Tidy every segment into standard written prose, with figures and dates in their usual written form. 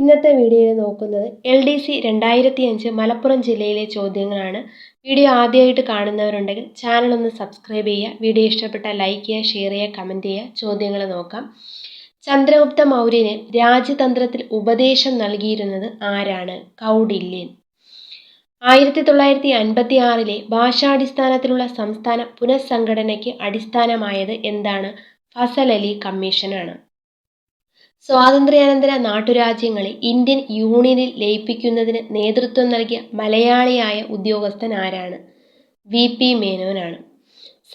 ഇന്നത്തെ വീഡിയോയിൽ നോക്കുന്നത് LDC 2005 മലപ്പുറം ജില്ലയിലെ ചോദ്യങ്ങളാണ്. വീഡിയോ ആദ്യമായിട്ട് കാണുന്നവരുണ്ടെങ്കിൽ ചാനൽ ഒന്ന് സബ്സ്ക്രൈബ് ചെയ്യുക. വീഡിയോ ഇഷ്ടപ്പെട്ടാൽ ലൈക്ക് ചെയ്യുക, ഷെയർ ചെയ്യുക, കമൻറ്റ് ചെയ്യുക. ചോദ്യങ്ങൾ നോക്കാം. ചന്ദ്രഗുപ്ത മൗര്യന് രാജ്യതന്ത്രത്തിൽ ഉപദേശം നൽകിയിരുന്നത് ആരാണ്? കൗടില്യൻ. 1956 ഭാഷാടിസ്ഥാനത്തിലുള്ള സംസ്ഥാന പുനഃസംഘടനയ്ക്ക് അടിസ്ഥാനമായത് എന്താണ്? ഫസൽ അലി കമ്മീഷനാണ്. സ്വാതന്ത്ര്യാനന്തര നാട്ടുരാജ്യങ്ങളെ ഇന്ത്യൻ യൂണിയനിൽ ലയിപ്പിക്കുന്നതിന് നേതൃത്വം നൽകിയ മലയാളിയായ ഉദ്യോഗസ്ഥൻ ആരാണ്? VP മേനോനാണ്.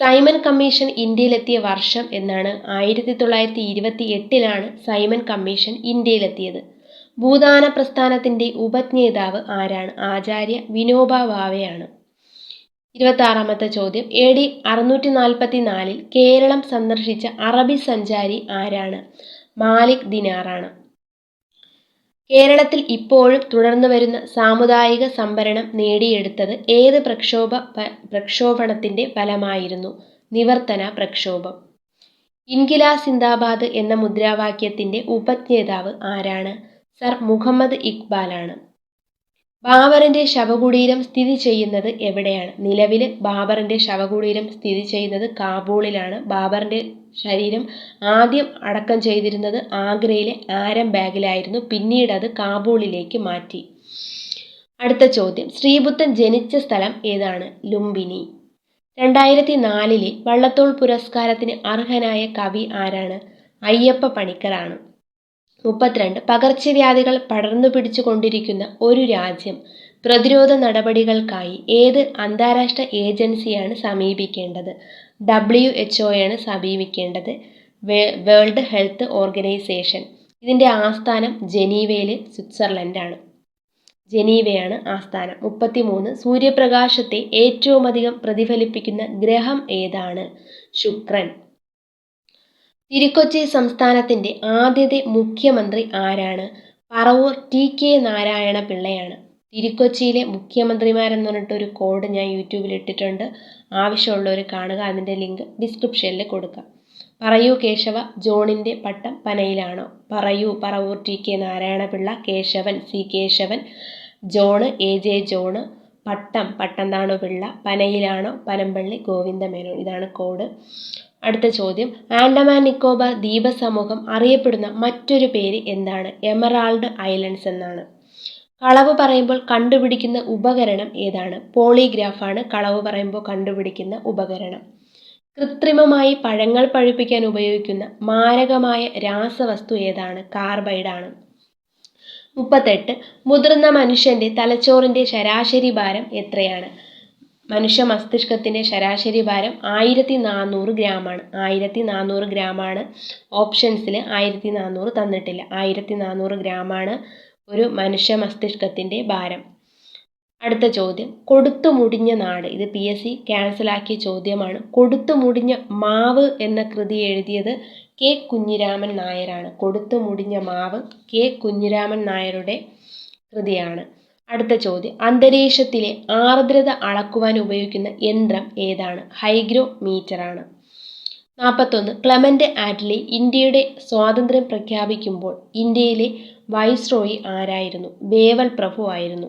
സൈമൺ കമ്മീഷൻ ഇന്ത്യയിലെത്തിയ വർഷം എന്നാണ്? 1928 സൈമൺ കമ്മീഷൻ ഇന്ത്യയിലെത്തിയത്. ഭൂദാന പ്രസ്ഥാനത്തിന്റെ ഉപജ്ഞേതാവ് ആരാണ്? ആചാര്യ വിനോബ ഭാവെയാണ്. 26ാമത്തെ ചോദ്യം. AD 644 കേരളം സന്ദർശിച്ച അറബി സഞ്ചാരി ആരാണ്? മാലിക് ദിനാറാണ്. കേരളത്തിൽ ഇപ്പോഴും തുടർന്നു വരുന്ന സാമുദായിക സംവരണം നേടിയെടുത്തത് ഏത് പ്രക്ഷോഭണത്തിന്റെ ഫലമായിരുന്നു? നിവർത്തന പ്രക്ഷോഭം. ഇൻകിലാബ് സിന്ദാബാദ് എന്ന മുദ്രാവാക്യത്തിന്റെ ഉപജ്ഞേതാവ് ആരാണ്? സർ മുഹമ്മദ് ഇക്ബാലാണ്. ബാബറിന്റെ ശവകുടീരം സ്ഥിതി ചെയ്യുന്നത് എവിടെയാണ്? നിലവിൽ ബാബറിന്റെ ശവകുടീരം സ്ഥിതി ചെയ്യുന്നത് കാബൂളിലാണ്. ബാബറിന്റെ ശരീരം ആദ്യം അടക്കം ചെയ്തിരുന്നത് ആഗ്രയിലെ ആരം ബാഗിലായിരുന്നു. പിന്നീട് അത് കാബൂളിലേക്ക് മാറ്റി. അടുത്ത ചോദ്യം. ശ്രീബുദ്ധൻ ജനിച്ച സ്ഥലം ഏതാണ്? ലുംബിനി. 2004 വള്ളത്തോൾ പുരസ്കാരത്തിന് അർഹനായ കവി ആരാണ്? അയ്യപ്പ പണിക്കറാണ്. 32 പകർച്ചവ്യാധികൾ പടർന്നു പിടിച്ചുകൊണ്ടിരിക്കുന്ന ഒരു രാജ്യം പ്രതിരോധ നടപടികൾക്കായി ഏത് അന്താരാഷ്ട്ര ഏജൻസിയാണ് സമീപിക്കേണ്ടത്? WHO സമീപിക്കേണ്ടത്. World health organization. ഇതിൻ്റെ ആസ്ഥാനം ജനീവയിൽ, സ്വിറ്റ്സർലൻഡാണ്. ജനീവയാണ് ആസ്ഥാനം. 33 സൂര്യപ്രകാശത്തെ ഏറ്റവുമധികം പ്രതിഫലിപ്പിക്കുന്ന ഗ്രഹം ഏതാണ്? ശുക്രൻ. തിരുക്കൊച്ചി സംസ്ഥാനത്തിന്റെ ആദ്യത്തെ മുഖ്യമന്ത്രി ആരാണ്? പറവൂർ TK നാരായണ പിള്ളയാണ്. തിരുക്കൊച്ചിയിലെ മുഖ്യമന്ത്രിമാരെന്ന് പറഞ്ഞിട്ടൊരു കോഡ് ഞാൻ യൂട്യൂബിൽ ഇട്ടിട്ടുണ്ട്. ആവശ്യമുള്ളവർ കാണുക. അതിൻ്റെ ലിങ്ക് ഡിസ്ക്രിപ്ഷനിൽ കൊടുക്കാം. പറയൂ കേശവ, ജോണിന്റെ പട്ടം പനയിലാണോ? Paravur TK Narayana Pillai. Kesavan C Kesavan. John AJ John. Pattom Thanu Pillai. പനയിലാണോ? Panampilly Govinda Menon. ഇതാണ് കോഡ്. അടുത്ത ചോദ്യം. ആൻഡമാൻ നിക്കോബാർ ദ്വീപസമൂഹം അറിയപ്പെടുന്ന മറ്റൊരു പേര് എന്താണ്? എമറാൾഡ് ഐലൻഡ്സ് എന്നാണ്. കളവ് പറയുമ്പോൾ കണ്ടുപിടിക്കുന്ന ഉപകരണം ഏതാണ്? പോളിഗ്രാഫാണ് കളവ് പറയുമ്പോൾ കണ്ടുപിടിക്കുന്ന ഉപകരണം. കൃത്രിമമായി പഴങ്ങൾ പഴുപ്പിക്കാൻ ഉപയോഗിക്കുന്ന മാരകമായ രാസവസ്തു ഏതാണ്? കാർബൈഡാണ്. 38 മുതിർന്ന മനുഷ്യന്റെ തലച്ചോറിന്റെ ശരാശരി ഭാരം എത്രയാണ്? മനുഷ്യ മസ്തിഷ്കത്തിന്റെ ശരാശരി ഭാരം 1400 ഗ്രാമാണ്. 1400 ഗ്രാമാണ്. ഓപ്ഷൻസിൽ 1400 തന്നിട്ടില്ല. 1400 ഗ്രാമാണ് ഒരു മനുഷ്യ മസ്തിഷ്കത്തിന്റെ ഭാരം. അടുത്ത ചോദ്യം. കൊടുത്തു മുടിഞ്ഞ നാട്. ഇത് PSC ക്യാൻസലാക്കിയ ചോദ്യമാണ്. കൊടുത്തു മുടിഞ്ഞ മാവ് എന്ന കൃതി എഴുതിയത് K കുഞ്ഞിരാമൻ നായരാണ്. കൊടുത്തു മുടിഞ്ഞ മാവ് K കുഞ്ഞിരാമൻ നായരുടെ കൃതിയാണ്. അടുത്ത ചോദ്യം. അന്തരീക്ഷത്തിലെ ആർദ്രത അളക്കുവാൻ ഉപയോഗിക്കുന്ന യന്ത്രം ഏതാണ്? ഹൈഗ്രോമീറ്ററാണ്. 41 ക്ലെമന്റ് ആറ്റ്ലി ഇന്ത്യയുടെ സ്വാതന്ത്ര്യം പ്രഖ്യാപിക്കുമ്പോൾ ഇന്ത്യയിലെ വൈസ്രോയി ആരായിരുന്നു? വേവൽ പ്രഭു ആയിരുന്നു.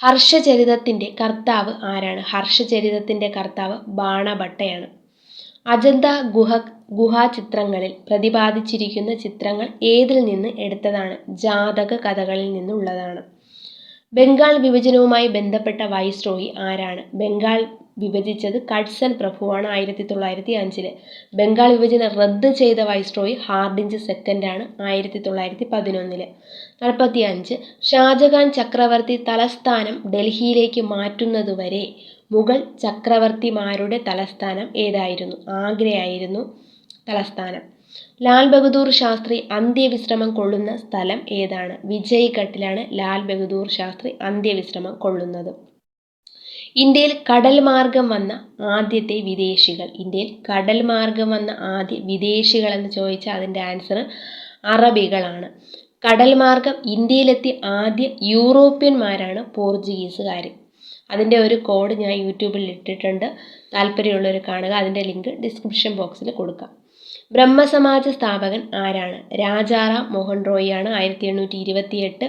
ഹർഷചരിതത്തിന്റെ കർത്താവ് ആരാണ്? ഹർഷചരിതത്തിന്റെ കർത്താവ് ബാണഭട്ടയാണ്. അജന്ത ഗുഹാചിത്രങ്ങളിൽ പ്രതിപാദിച്ചിരിക്കുന്ന ചിത്രങ്ങൾ ഏതിൽ നിന്ന് എടുത്തതാണ്? ജാതക കഥകളിൽ നിന്നുള്ളതാണ്. ബംഗാൾ വിഭജനവുമായി ബന്ധപ്പെട്ട വൈസ്രോയി ആരാണ്? ബംഗാൾ വിഭജിച്ചത് കഴ്സൺ പ്രഭുവാണ് 1905. ബംഗാൾ വിഭജനം റദ്ദ് ചെയ്ത വൈസ്രോയി ഹാർഡിഞ്ച് സെക്കൻഡാണ് 1911. 45 ഷാജഹാൻ ചക്രവർത്തി തലസ്ഥാനം ഡൽഹിയിലേക്ക് മാറ്റുന്നതുവരെ മുഗൾ ചക്രവർത്തിമാരുടെ തലസ്ഥാനം ഏതായിരുന്നു? ആഗ്രയായിരുന്നു തലസ്ഥാനം. ലാൽ ബഹദൂർ ശാസ്ത്രി അന്ത്യവിശ്രമം കൊള്ളുന്ന സ്ഥലം ഏതാണ്? വിജയ്ഘട്ടിലാണ് ലാൽ ബഹദൂർ ശാസ്ത്രി അന്ത്യവിശ്രമം കൊള്ളുന്നത്. ഇന്ത്യയിൽ കടൽ മാർഗം വന്ന ആദ്യത്തെ വിദേശികൾ. ഇന്ത്യയിൽ കടൽ മാർഗം വന്ന ആദ്യ വിദേശികൾ എന്ന് ചോദിച്ചാൽ അതിൻ്റെ ആൻസർ അറബികളാണ്. കടൽ മാർഗം ഇന്ത്യയിലെത്തിയ ആദ്യ യൂറോപ്യന്മാരാണ് പോർച്ചുഗീസുകാർ. അതിൻ്റെ ഒരു കോഡ് ഞാൻ യൂട്യൂബിൽ ഇട്ടിട്ടുണ്ട്. താല്പര്യമുള്ളവർ കാണുക. അതിൻ്റെ ലിങ്ക് ഡിസ്ക്രിപ്ഷൻ ബോക്സിൽ കൊടുക്കാം. ബ്രഹ്മസമാജ സ്ഥാപകൻ ആരാണ്? രാജാറാം മോഹൻ റോയിയാണ്. 1828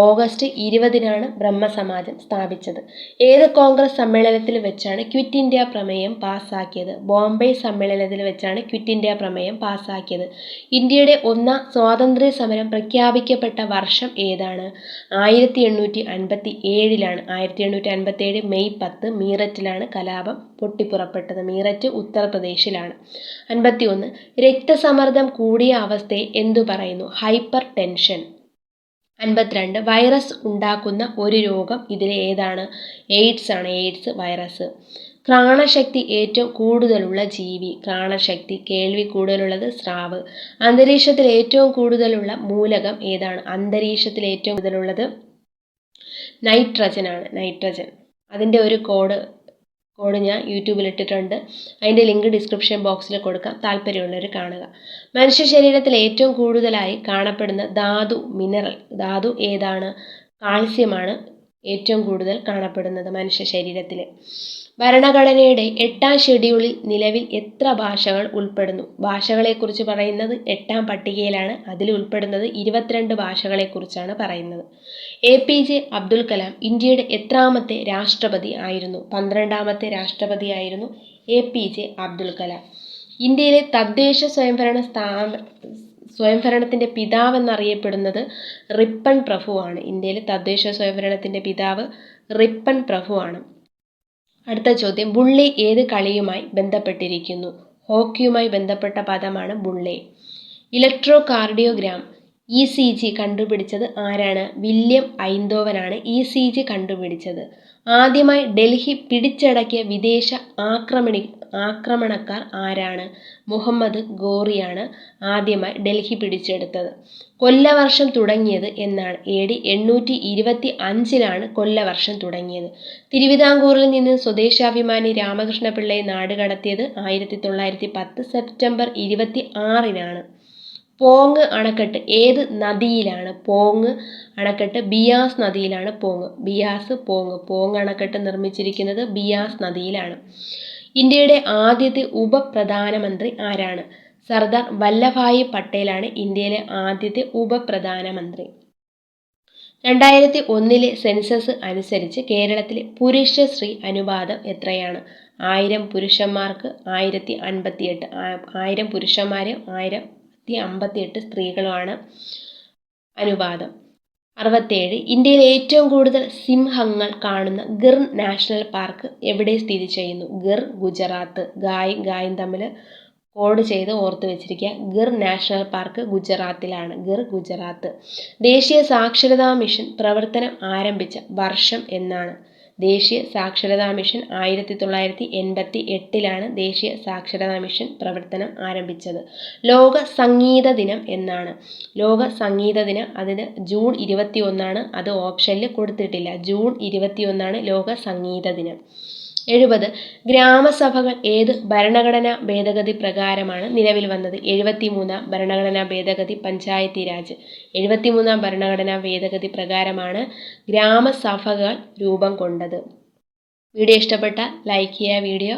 ഓഗസ്റ്റ് 20-നാണ് ബ്രഹ്മസമാജം സ്ഥാപിച്ചത്. ഏത് കോൺഗ്രസ് സമ്മേളനത്തിൽ വെച്ചാണ് ക്വിറ്റ് ഇന്ത്യ പ്രമേയം പാസ്സാക്കിയത്? ബോംബെ സമ്മേളനത്തിൽ വെച്ചാണ് ക്വിറ്റ് ഇന്ത്യ പ്രമേയം പാസ്സാക്കിയത്. ഇന്ത്യയുടെ ഒന്നാം സ്വാതന്ത്ര്യ സമരം പ്രഖ്യാപിക്കപ്പെട്ട വർഷം ഏതാണ്? 1857-ലാണ്. 1857 മെയ് 10 മീററ്റിലാണ് കലാപം പൊട്ടിപ്പുറപ്പെട്ടത്. മീററ്റ് ഉത്തർപ്രദേശിലാണ്. 51 രക്തസമ്മർദ്ദം കൂടിയ അവസ്ഥയെ എന്തു പറയുന്നു? Hyper tension. 52 വൈറസ് ഉണ്ടാക്കുന്ന ഒരു രോഗം ഇതിലെ ഏതാണ്? എയ്ഡ്സ് ആണ്. AIDS virus. ഘ്രാണശക്തി ഏറ്റവും കൂടുതലുള്ള ജീവി. ഘ്രാണശക്തി. കേൾവി കൂടുതലുള്ളത് സ്രാവ്. അന്തരീക്ഷത്തിൽ ഏറ്റവും കൂടുതലുള്ള മൂലകം ഏതാണ്? അന്തരീക്ഷത്തിൽ ഏറ്റവും കൂടുതലുള്ളത് നൈട്രജൻ ആണ്. നൈട്രജൻ. അതിൻ്റെ ഒരു കോഡ് ഞാൻ യൂട്യൂബിൽ ഇട്ടിട്ടുണ്ട്. അതിൻ്റെ ലിങ്ക് ഡിസ്ക്രിപ്ഷൻ ബോക്സിൽ കൊടുക്കാം. താല്പര്യമുള്ളവർ കാണുക. മനുഷ്യ ശരീരത്തിൽ ഏറ്റവും കൂടുതലായി കാണപ്പെടുന്ന ധാതു ഏതാണ്? കാൽസ്യമാണ് ഏറ്റവും കൂടുതൽ കാണപ്പെടുന്നത് മനുഷ്യ ശരീരത്തിൽ. ഭരണഘടനയുടെ 8-ാം ഷെഡ്യൂളിൽ നിലവിൽ എത്ര ഭാഷകൾ ഉൾപ്പെടുന്നു? ഭാഷകളെക്കുറിച്ച് പറയുന്നത് 8-ാം പട്ടികയിലാണ്. അതിൽ ഉൾപ്പെടുന്നത് 22 ഭാഷകളെക്കുറിച്ചാണ് പറയുന്നത്. APJ അബ്ദുൽ കലാം ഇന്ത്യയുടെ എത്രാമത്തെ രാഷ്ട്രപതി ആയിരുന്നു? 12-ാമത്തെ രാഷ്ട്രപതി ആയിരുന്നു APJ അബ്ദുൽ കലാം. ഇന്ത്യയിലെ തദ്ദേശ സ്വയംഭരണത്തിൻ്റെ പിതാവെന്നറിയപ്പെടുന്നത് റിപ്പൺ പ്രഭുവാണ്. ഇന്ത്യയിലെ തദ്ദേശ സ്വയംഭരണത്തിൻ്റെ പിതാവ് റിപ്പൺ പ്രഭുവാണ്. അടുത്ത ചോദ്യം, ബുള്ളി ഏത് കളിയുമായി ബന്ധപ്പെട്ടിരിക്കുന്നു? ഹോക്കിയുമായി ബന്ധപ്പെട്ട പദമാണ് ബുള്ളി. ഇലക്ട്രോ കാർഡിയോഗ്രാം ECG കണ്ടുപിടിച്ചത് ആരാണ്? വില്യം ഐന്തോവനാണ് ECG കണ്ടുപിടിച്ചത്. ആദ്യമായി ഡൽഹി പിടിച്ചടക്കിയ വിദേശ ആക്രമണക്കാർ ആരാണ്? മുഹമ്മദ് ഗോറിയാണ് ആദ്യമായി ഡൽഹി പിടിച്ചെടുത്തത്. കൊല്ലവർഷം തുടങ്ങിയത് എന്നാണ്? AD 825-ലാണ് കൊല്ലവർഷം തുടങ്ങിയത്. തിരുവിതാംകൂറിൽ നിന്ന് സ്വദേശാഭിമാനി രാമകൃഷ്ണപിള്ളയെ നാടുകടത്തിയത് 1910 സെപ്റ്റംബർ 26-നാണ്. പോങ് അണക്കെട്ട് ഏത് നദിയിലാണ്? പോങ് അണക്കെട്ട് ബിയാസ് നദിയിലാണ്. പോങ് അണക്കെട്ട് നിർമ്മിച്ചിരിക്കുന്നത് ബിയാസ് നദിയിലാണ്. ഇന്ത്യയുടെ ആദ്യത്തെ ഉപപ്രധാനമന്ത്രി ആരാണ്? സർദാർ വല്ലഭായി പട്ടേലാണ് ഇന്ത്യയിലെ ആദ്യത്തെ ഉപപ്രധാനമന്ത്രി. 2001 സെൻസസ് അനുസരിച്ച് കേരളത്തിലെ പുരുഷ സ്ത്രീ അനുപാതം എത്രയാണ്? 1000 പുരുഷന്മാർക്ക് 1058. 1000 പുരുഷന്മാർ 1058 സ്ത്രീകളുമാണ് അനുപാതം. 67 ഇന്ത്യയിൽ ഏറ്റവും കൂടുതൽ സിംഹങ്ങൾ കാണുന്ന ഗിർ നാഷണൽ പാർക്ക് എവിടെ സ്ഥിതി ചെയ്യുന്നു? ഗിർ ഗുജറാത്ത്. ഗായും തമ്മിൽ കോഡ് ചെയ്ത് ഓർത്ത് വെച്ചിരിക്കുക. ഗിർ നാഷണൽ പാർക്ക് ഗുജറാത്തിലാണ്. ഗിർ ഗുജറാത്ത്. ദേശീയ സാക്ഷരതാ മിഷൻ പ്രവർത്തനം ആരംഭിച്ച വർഷം എന്നാണ്? ദേശീയ സാക്ഷരതാ മിഷൻ 1988-ലാണ് ദേശീയ സാക്ഷരതാ മിഷൻ പ്രവർത്തനം ആരംഭിച്ചത്. ലോക സംഗീത ദിനം എന്നാണ്? ലോക സംഗീത ദിനം അതിന് ജൂൺ 21-ആണ്. അത് ഓപ്ഷനിൽ കൊടുത്തിട്ടില്ല. ജൂൺ 21-ആണ് ലോക സംഗീത ദിനം. 70 ഗ്രാമസഭകൾ ഏത് ഭരണഘടനാ ഭേദഗതി പ്രകാരമാണ് നിലവിൽ വന്നത്? 73-ാം ഭരണഘടനാ ഭേദഗതി പഞ്ചായത്തി രാജ്. 73-ാം ഭരണഘടനാ ഭേദഗതി പ്രകാരമാണ് ഗ്രാമസഭകൾ രൂപം കൊണ്ടത്. വീഡിയോ ഇഷ്ടപ്പെട്ടാൽ ലൈക്ക് ചെയ്യുക. വീഡിയോ